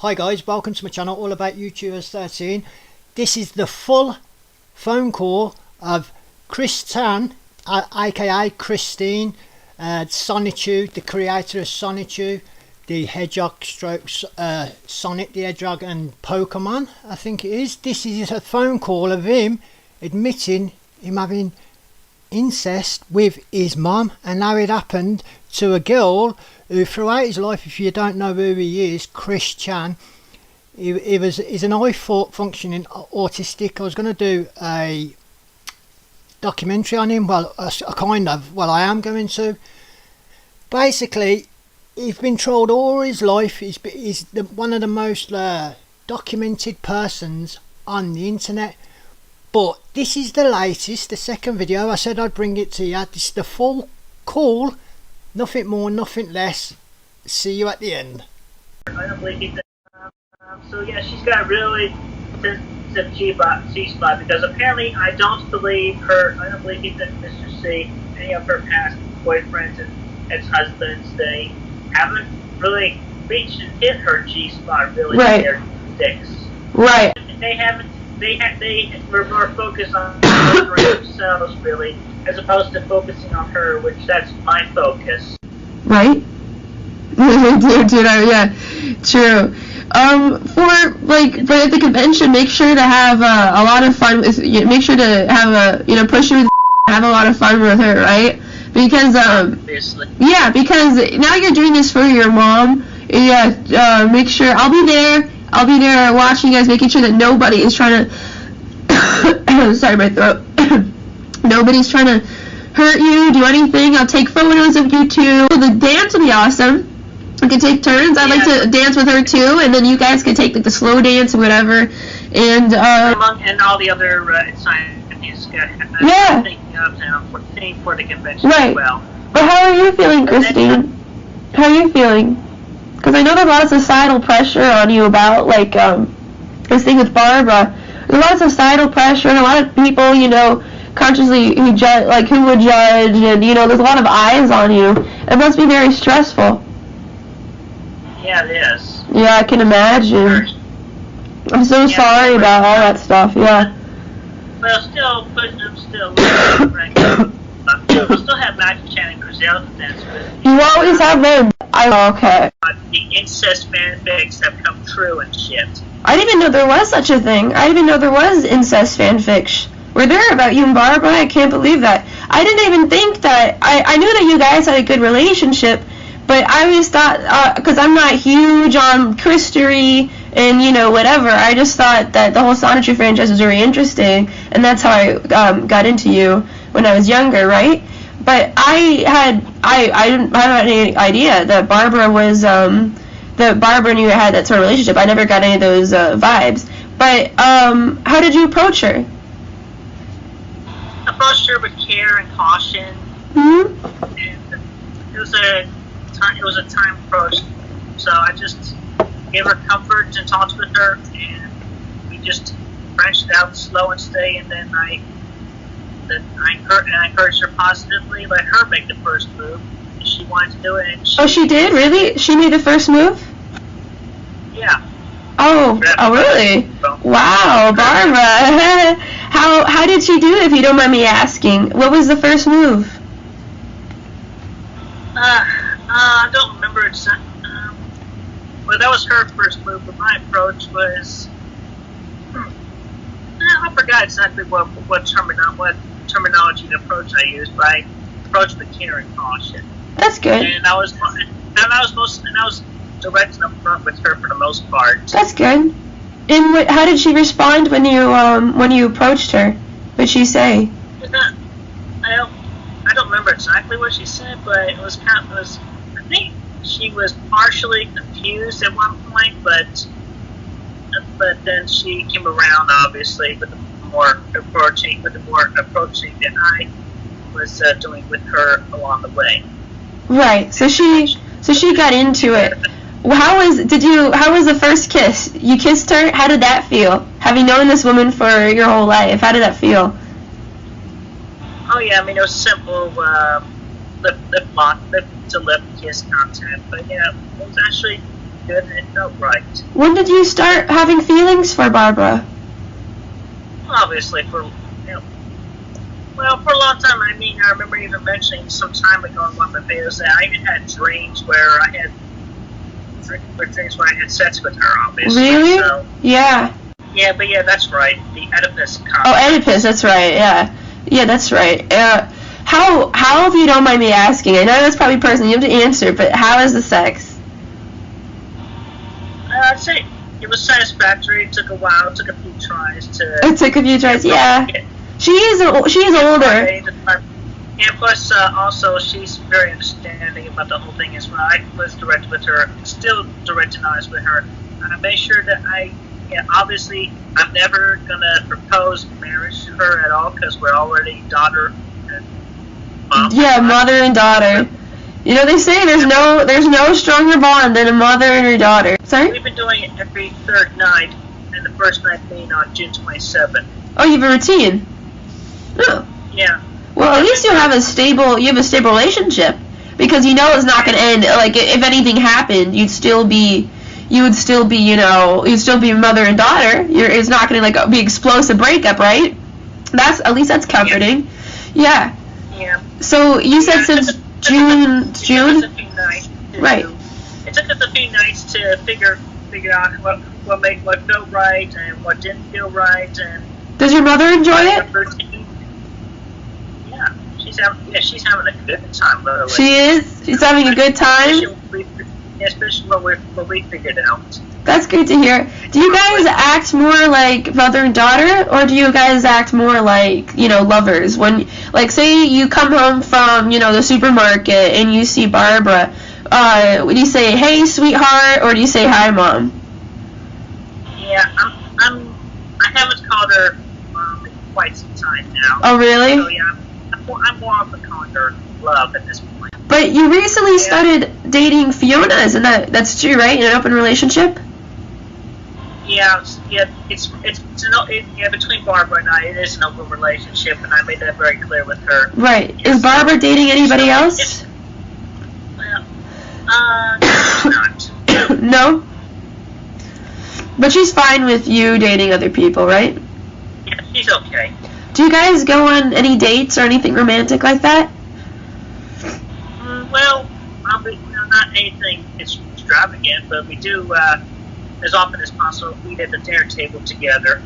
Hi guys, welcome to my channel all about YouTubers 13. This is the full phone call of Chris Tan, aka Christine, Sonichu, the creator of Sonichu, the Hedgehog strokes Sonic the Hedgehog and Pokemon, I think it is. This is a phone call of him admitting him having incest with his mum, and how it happened to a girl who throughout his life, if you don't know who he is, Chris Chan, he's an high functioning autistic. I was going to do a documentary on him, well I am going to. Basically, he's been trolled all his life. He's one of the most documented persons on the internet. But this is the latest, the second video. I said I'd bring it to you. This is the full call, nothing more, nothing less. See you at the end. I don't believe that. So yeah, she's got a really sensitive G-spot because apparently I don't believe that Mr. C, any of her past boyfriends and ex-husbands, they haven't really reached and hit her G-spot really with their dicks. Right. They were more focused on themselves really, as opposed to focusing on her, which that's my focus. Right? Yeah, true. But at the convention, make sure to have a lot of fun with, make sure to have push her with, have a lot of fun with her, right? Because, obviously. Yeah, because now you're doing this for your mom. Yeah, make sure, I'll be there watching you guys, making sure that nobody is trying to, sorry, my throat. Nobody's trying to hurt you, do anything. I'll take photos of you too. The dance will be awesome. We can take turns. I'd like to dance with her too, and then you guys could take like the slow dance or whatever. And all the other scientists for the convention as well. But how are you feeling, Christine? How are you feeling? Because I know there's a lot of societal pressure on you about like this thing with Barbara. There's a lot of societal pressure, and a lot of people, consciously who would judge, and there's a lot of eyes on you. It must be very stressful. Yeah, it is. Yeah, I can imagine. I'm so sorry about all that stuff. Yeah. Well, I'm still we'll still have Max Chan and Grizel to dance with. You always have them. Okay. The incest fanfics have come true and shit. I didn't even know there was such a thing. I didn't even know there was incest fanfics. Were there about you and Barbara? I can't believe that. I didn't even think that. I knew that you guys had a good relationship, but I always thought, because I'm not huge on Christery and, whatever, I just thought that the whole Sonichu franchise was very interesting, and that's how I got into you when I was younger, right? But I didn't have any idea that Barbara was, that Barbara and you had that sort of relationship. I never got any of those vibes. But how did you approach her? I approached her with care and caution, and it was a time approach. So I just gave her comfort and talked with her, and we just branched out slow and steady. And then I encouraged her positively, let her make the first move. And she wanted to do it. And she did? Really? She made the first move? Yeah. Oh, really? Wow, Barbara. How did she do it, if you don't mind me asking? What was the first move? I don't remember exactly. Well, that was her first move, but my approach was... I forgot exactly what terminology and approach I used, but I approached with care and caution. That's good. And I was direct and upfront with her for the most part. That's good. And how did she respond when you approached her? What did she say? I don't remember exactly what she said, but I think she was partially confused at one point, but then she came around, obviously, with the more approaching that I was doing with her along the way. Right. So she got into it. How was the first kiss? You kissed her? How did that feel? Having known this woman for your whole life, how did that feel? Oh yeah, it was simple lip to lip kiss contact, but yeah, it was actually good and it felt right. When did you start having feelings for Barbara? Obviously, for for a long time. I mean, I remember even mentioning some time ago in one of my videos that I even had dreams where I had sex with her. Obviously, Really? So, Yeah. yeah, but yeah, that's right. The Oedipus complex. Oh, Oedipus, that's right, yeah. Yeah, that's right. How, if you don't mind me asking, I know that's probably personal, you have to answer, but how is the sex? I'd say it was satisfactory. It took a while. It took a few tries to... It took a few tries, yeah. She is older. And plus, also, she's very understanding about the whole thing as well. I was direct with her, still direct and honest with her. I made sure that obviously, I'm never going to propose marriage to her at all because we're already daughter and mom. Yeah, mother and daughter. You know, they say there's no stronger bond than a mother and her daughter. Sorry? We've been doing it every third night, and the first night being on June 27th. Oh, you have a routine? Oh. Yeah. Well, at least you have a stable relationship, because you know it's not going to end. Like, if anything happened, you'd still be mother and daughter. It's not going to be explosive breakup, right? At least that's comforting. Yeah. Yeah. So you said since June. It took us a few nights Right. It took us a few nights to figure out what felt right and what didn't feel right, and Does your mother enjoy it? Yeah, she's having a good time. Literally. She is. She's having a good time. Especially what we figured out. That's good to hear. Do you guys act more like mother and daughter, or do you guys act more like, lovers? When, like, say you come home from, the supermarket and you see Barbara, do you say, "Hey, sweetheart," or do you say, "Hi, mom"? Yeah, I haven't called her mom in quite some time now. Oh, really? So yeah, I'm more often calling her love at this point. But you recently started dating Fiona, isn't that's true, right? In an open relationship? Yeah, it's between Barbara and I, it is an open relationship, and I made that very clear with her. Right. Is Barbara dating anybody else? Well, not. No? But she's fine with you dating other people, right? Yeah, she's okay. Do you guys go on any dates or anything romantic like that? Well, not anything extravagant, but we do, as often as possible, eat at the dinner table together.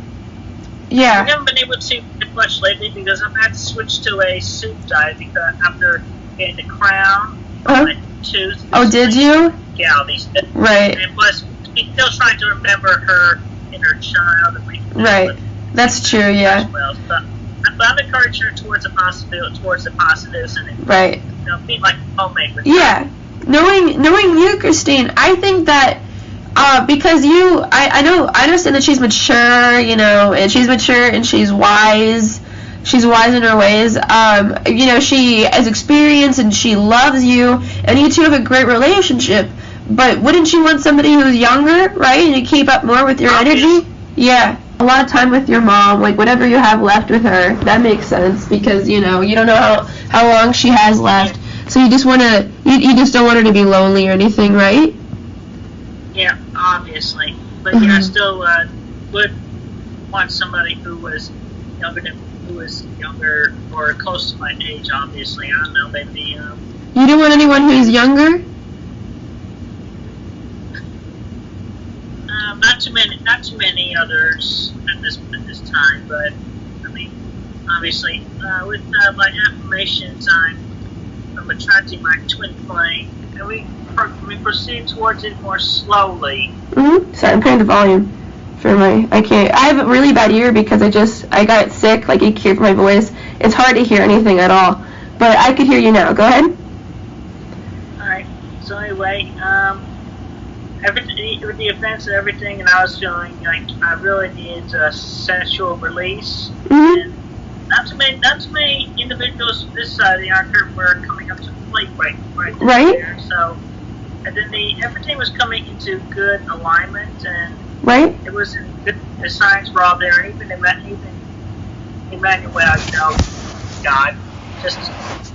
Yeah. We haven't been able to eat much lately because I've had to switch to a soup diet because after getting the crown on my tooth. Oh, did you? Yeah, these days. Right. And plus, she's still trying to remember her inner child. And right. That's true, yeah. As well. So I'm encouraging her towards the positives, and right. Being like homemade with her. Knowing you, Christine, I think that because I understand that she's mature, and she's mature and she's wise. She's wise in her ways. She has experience and she loves you, and you two have a great relationship. But wouldn't you want somebody who's younger, right, and to keep up more with your energy? Yeah. A lot of time with your mom, like whatever you have left with her, that makes sense because you don't know how long she has left, so you just you just don't want her to be lonely or anything, right? Yeah, obviously, but I still would want somebody who was younger or close to my age. Obviously, I don't know, maybe. You don't want anyone who's younger? Not too many others at this time, but I mean, obviously, with my affirmations, I'm attracting my twin flame, and we proceed towards it more slowly. Sorry, I'm putting the volume for I have a really bad ear because I got sick, like you can hear from my voice. It's hard to hear anything at all, but I could hear you now. Go ahead. Alright, so anyway, with the events and everything, and I was feeling like I really needed a sensual release. And not too many individuals this side of the arc were coming up to the plate right there. So, and then everything was coming into good alignment, and it was good. The signs were all there, and even Emmanuel, God, just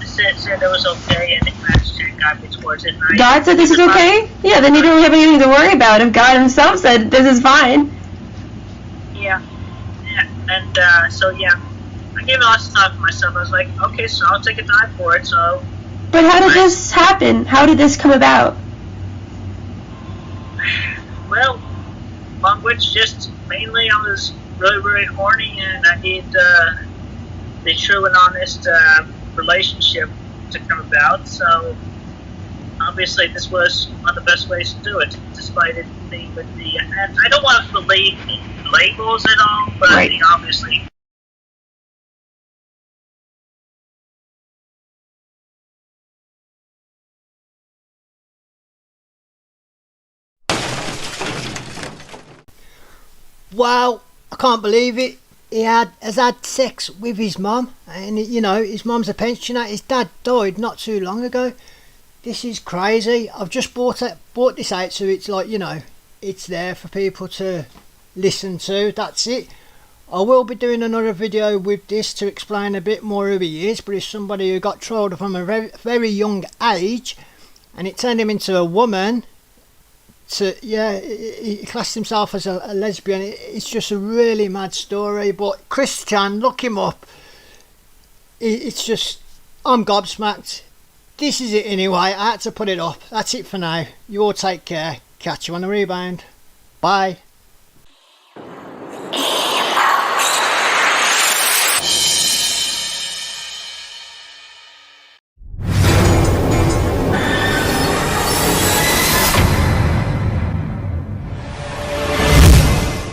said it was okay, and Matt's chat got me towards it. God said this is okay? Yeah, then you don't have anything to worry about if God himself said this is fine. Yeah. And so yeah, I gave it lots of time for myself. I was like, okay, so I'll take a dive for it. So. But how did this happen? How did this come about? Well, long which just mainly I was really, really horny, and I needed the true and honest relationship to come about. So obviously, this was one of the best ways to do it, despite it being with the. And I don't want to believe in labels at all, but right. Obviously. Wow, I can't believe it. He has had sex with his mum, and you know his mum's a pensioner. His dad died not too long ago. This is crazy. I've just bought this out, so it's like, you know, it's there for people to listen to. That's it. I will be doing another video with this to explain a bit more who he is, but he's somebody who got trolled from a very, very young age, and it turned him into a woman. So yeah, he classed himself as a lesbian. It's just a really mad story. But Chris Chan, look him up. It's just, I'm gobsmacked. This is it anyway. I had to put it up. That's it for now. You all take care. Catch you on the rebound. Bye.